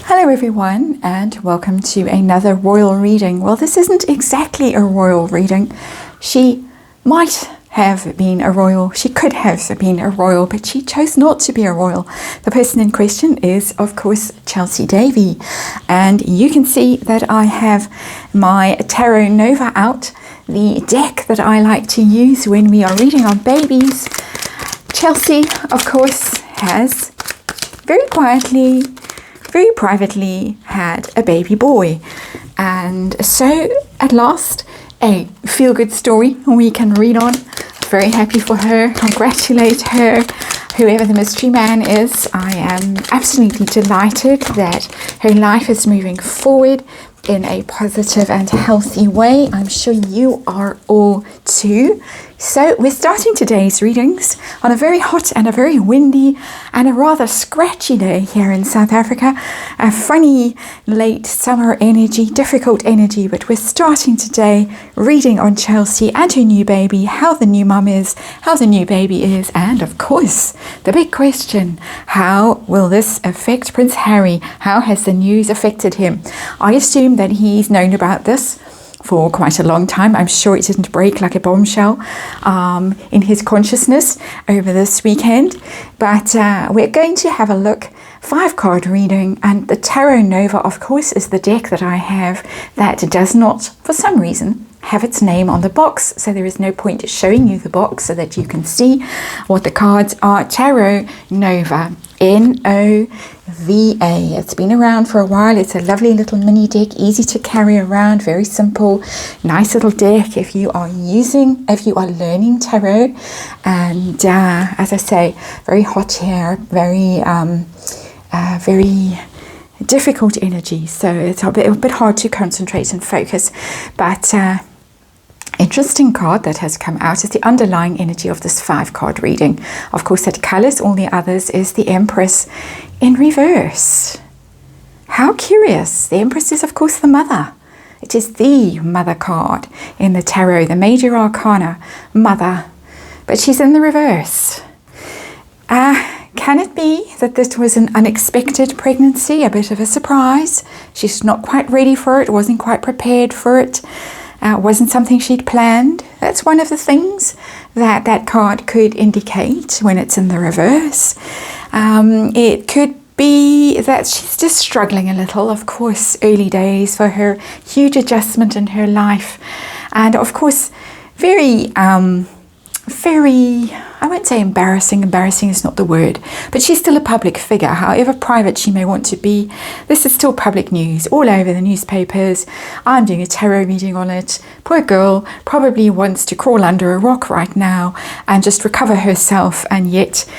Hello everyone, and welcome to another royal reading. Well, this isn't exactly a royal reading. She might have been a royal, she could have been a royal, but she chose not to be a royal. The person in question is, of course, Chelsy Davy. And you can see that I have my Tarot Nova out, the deck that I like to use when we are reading on babies. Chelsy, of course, has very quietly, very privately had a baby boy, and so at last a feel-good story we can read on. Very happy for her, congratulate her, whoever the mystery man is. I am absolutely delighted that her life is moving forward in a positive and healthy way. I'm sure you are all too. So we're starting today's readings on a very hot and a very windy and a rather scratchy day here in South Africa. A funny late summer energy, difficult energy, but we're starting today reading on Chelsy and her new baby, how the new mum is, how the new baby is, and of course, the big question, how will this affect Prince Harry? How has the news affected him? I assume that he's known about this for quite a long time. I'm sure it didn't break like a bombshell in his consciousness over this weekend. But we're going to have a look, 5-card reading, and the Tarot Nova, of course, is the deck that I have that does not, for some reason, have its name on the box, so there is no point showing you the box so that you can see what the cards are. Tarot Nova, Nova. It's been around for a while. It's a lovely little mini deck, easy to carry around, very simple, nice little deck if you are learning tarot. And as I say, very hot here, very difficult energy, so it's a bit hard to concentrate and focus, but interesting card that has come out is the underlying energy of this 5-card reading. Of course, that colors all the others is the Empress in reverse. How curious. The Empress is, of course, the mother. It is the mother card in the tarot, the major arcana, mother, but she's in the reverse. Can it be that this was an unexpected pregnancy, a bit of a surprise? She's not quite ready for it, wasn't quite prepared for it. Wasn't something she'd planned. That's one of the things that that card could indicate when it's in the reverse. It could be that she's just struggling a little. Of course, early days for her, huge adjustment in her life. And of course, very, I won't say embarrassing is not the word, but she's still a public figure. However private she may want to be, this is still public news all over the newspapers. I'm doing a tarot reading on it. Poor girl probably wants to crawl under a rock right now and just recover herself, and yet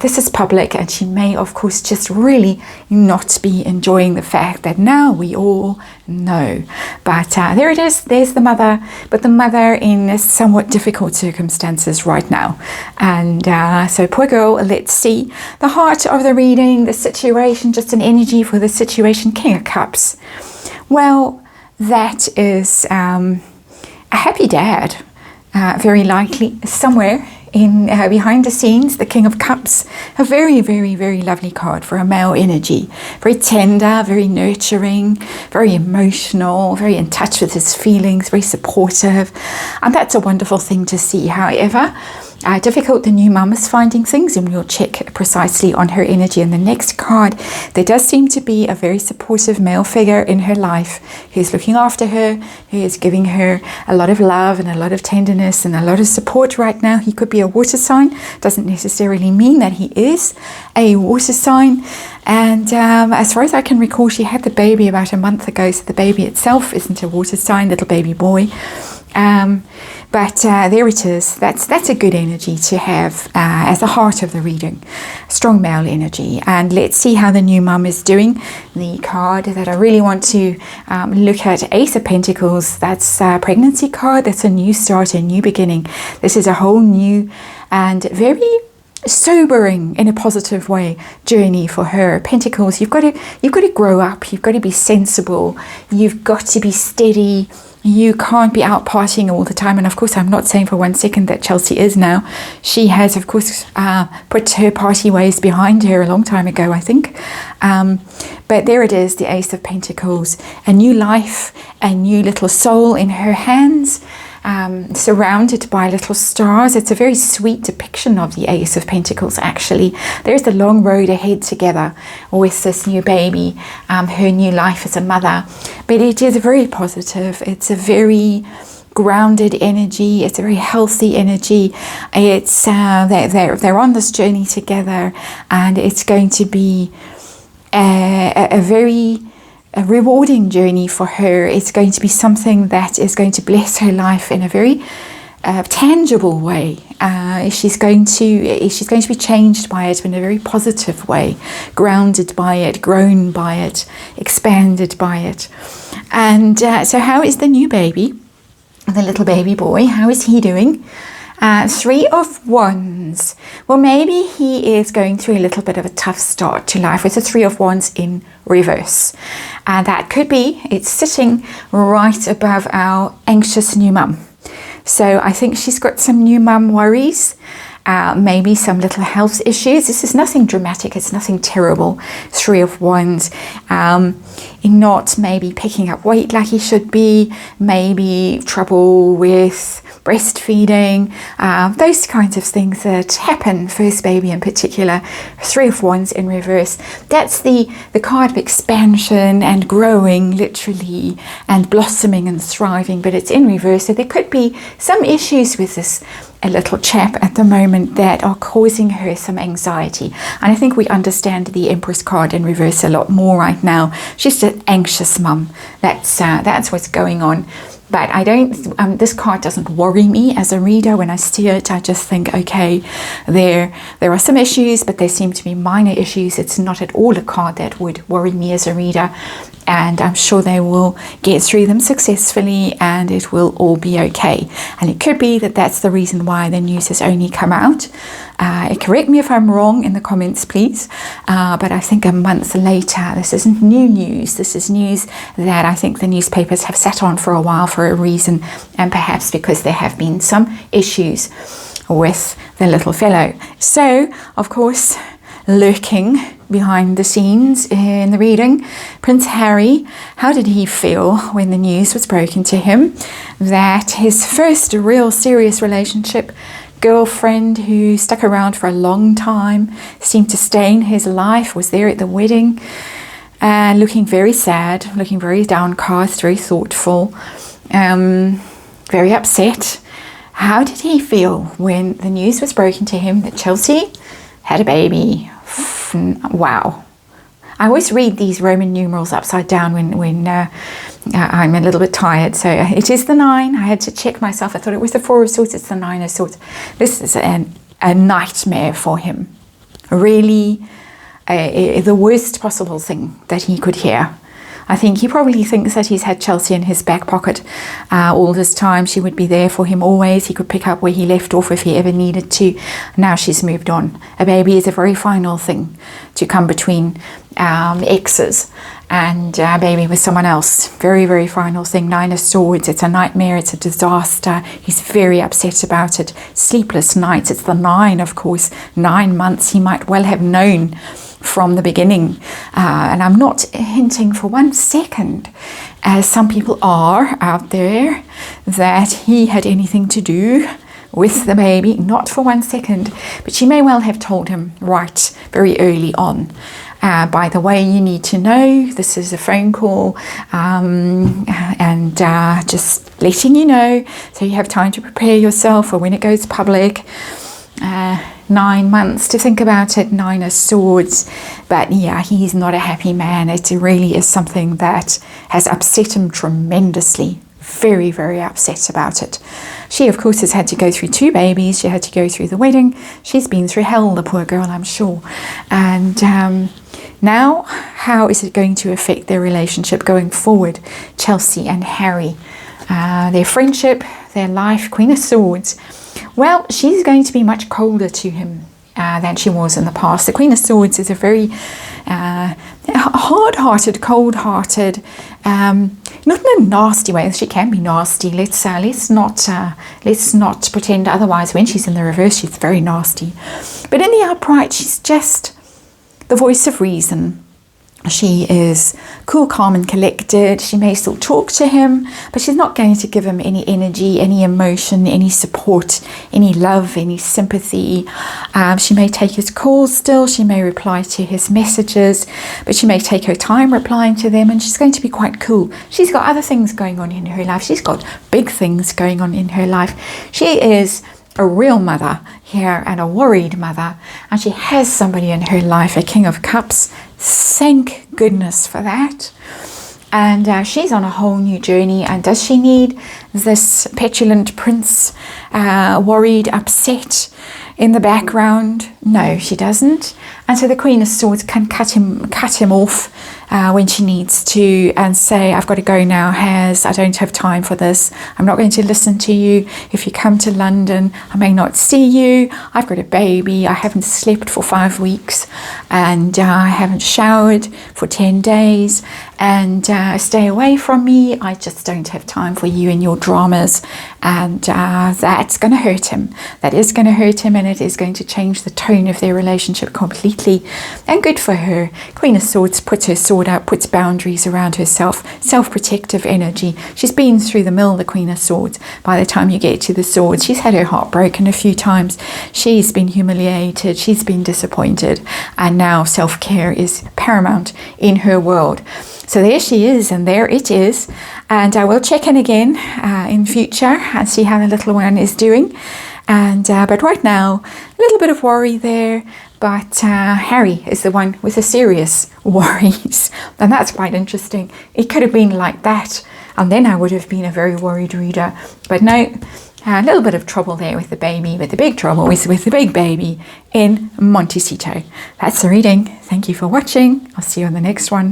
this is public, and she may of course just really not be enjoying the fact that now we all know. But there it is, there's the mother, but the mother in somewhat difficult circumstances right now. And so poor girl, let's see the heart of the reading, the situation, just an energy for the situation. King of Cups. Well, that is a happy dad, very likely somewhere in behind the scenes. The King of Cups, a very, very, very lovely card for a male energy. Very tender, very nurturing, very emotional, very in touch with his feelings, very supportive. And that's a wonderful thing to see. However, difficult the new mum is finding things, and we'll check precisely on her energy in the next card. There does seem to be a very supportive male figure in her life who's looking after her, who is giving her a lot of love and a lot of tenderness and a lot of support right now. He could be a water sign, doesn't necessarily mean that he is a water sign. And as far as I can recall, she had the baby about a month ago, so the baby itself isn't a water sign, little baby boy. But there it is. That's a good energy to have as the heart of the reading. Strong male energy. And let's see how the new mum is doing. The card that I really want to look at, Ace of Pentacles. That's a pregnancy card. That's a new start, a new beginning. This is a whole new and very sobering in a positive way journey for her. Pentacles, you've got to grow up, you've got to be sensible, you've got to be steady. You can't be out partying all the time. And of course, I'm not saying for one second that Chelsy is now. She has, of course, put her party ways behind her a long time ago, I think. But there it is, the Ace of Pentacles. A new life, a new little soul in her hands, surrounded by little stars. It's a very sweet depiction of the Ace of Pentacles, actually. There's the long road ahead together with this new baby, her new life as a mother. But it is very positive. It's a very grounded energy. It's a very healthy energy. It's they're on this journey together, and it's going to be a very rewarding journey for her. It's going to be something that is going to bless her life in a very tangible way. She's going to be changed by it in a very positive way, grounded by it, grown by it, expanded by it. And so how is the new baby, the little baby boy, how is he doing? Three of Wands. Well, maybe he is going through a little bit of a tough start to life. It's a Three of Wands in reverse. And that could be, it's sitting right above our anxious new mum. So I think she's got some new mum worries, maybe some little health issues. This is nothing dramatic, it's nothing terrible. Three of Wands. Not maybe picking up weight like he should be, maybe trouble with breastfeeding, those kinds of things that happen, first baby in particular. Three of Wands in reverse. That's the card of expansion and growing, literally, and blossoming and thriving, but it's in reverse. So there could be some issues with this little chap at the moment that are causing her some anxiety. And I think we understand the Empress card in reverse a lot more right now. She's an anxious mum. That's what's going on. But I don't, this card doesn't worry me as a reader when I see it. I just think, okay, there are some issues, but they seem to be minor issues. It's not at all a card that would worry me as a reader. And I'm sure they will get through them successfully and it will all be okay. And it could be that that's the reason why the news has only come out. Correct me if I'm wrong in the comments, please. But I think a month later, this isn't new news. This is news that I think the newspapers have sat on for a while for a reason, and perhaps because there have been some issues with the little fellow. So, of course, lurking behind the scenes in the reading, Prince Harry, how did he feel when the news was broken to him that his first real serious relationship, girlfriend who stuck around for a long time, seemed to stay in his life, was there at the wedding, looking very sad, looking very downcast, very thoughtful, very upset. How did he feel when the news was broken to him that Chelsy had a baby? Wow. I always read these Roman numerals upside down when I'm a little bit tired. So it is the 9. I had to check myself. I thought it was the 4 of Swords. It's the 9 of Swords. This is a nightmare for him. Really, the worst possible thing that he could hear. I think he probably thinks that he's had Chelsy in his back pocket all this time. She would be there for him always. He could pick up where he left off if he ever needed to. Now she's moved on. A baby is a very final thing to come between exes and a baby with someone else. Very, very final thing. 9 of Swords. It's a nightmare. It's a disaster. He's very upset about it. Sleepless nights. It's the 9, of course. 9 months. He might well have known from the beginning, and I'm not hinting for 1 second, as some people are out there, that he had anything to do with the baby. Not for 1 second, but she may well have told him right very early on. By the way, you need to know this is a phone call, and just letting you know so you have time to prepare yourself for when it goes public. 9 months to think about it. 9 of Swords. But yeah, he's not a happy man. It really is something that has upset him tremendously. Very, very upset about it. She, of course, has had to go through 2 babies. She had to go through the wedding. She's been through hell, the poor girl, I'm sure. And now, how is it going to affect their relationship going forward? Chelsy and Harry. Their friendship, their life. Queen of Swords. Well, she's going to be much colder to him than she was in the past. The Queen of Swords is a very hard-hearted, cold-hearted, not in a nasty way. She can be nasty. Let's not pretend otherwise. When she's in the reverse, she's very nasty. But in the upright, she's just the voice of reason. She is cool, calm and collected. She may still talk to him, but she's not going to give him any energy, any emotion, any support, any love, any sympathy. She may take his calls still. She may reply to his messages, but she may take her time replying to them, and she's going to be quite cool. She's got other things going on in her life. She's got big things going on in her life. She is a real mother here and a worried mother, and she has somebody in her life, a King of Cups. Thank goodness for that. And she's on a whole new journey. And does she need this petulant prince, worried, upset in the background? No, she doesn't. And so the Queen of Swords can cut him off when she needs to, and say, I've got to go now, Haz. I don't have time for this. I'm not going to listen to you. If you come to London, I may not see you. I've got a baby. I haven't slept for 5 weeks, and I haven't showered for 10 days. And stay away from me. I just don't have time for you and your dramas. And that's going to hurt him. That is going to hurt him, and it is going to change the tone of their relationship completely. And good for her. Queen of Swords puts her sword out, puts boundaries around herself, self-protective energy. She's been through the mill, the Queen of Swords. By the time you get to the swords, she's had her heart broken a few times. She's been humiliated. She's been disappointed. And now self-care is paramount in her world. So there she is, and there it is. And I will check in again in future and see how the little one is doing. And but right now, a little bit of worry there. But Harry is the one with the serious worries. And that's quite interesting. It could have been like that, and then I would have been a very worried reader. But no, a little bit of trouble there with the baby, but the big trouble is with the big baby in Montecito. That's the reading. Thank you for watching. I'll see you on the next one.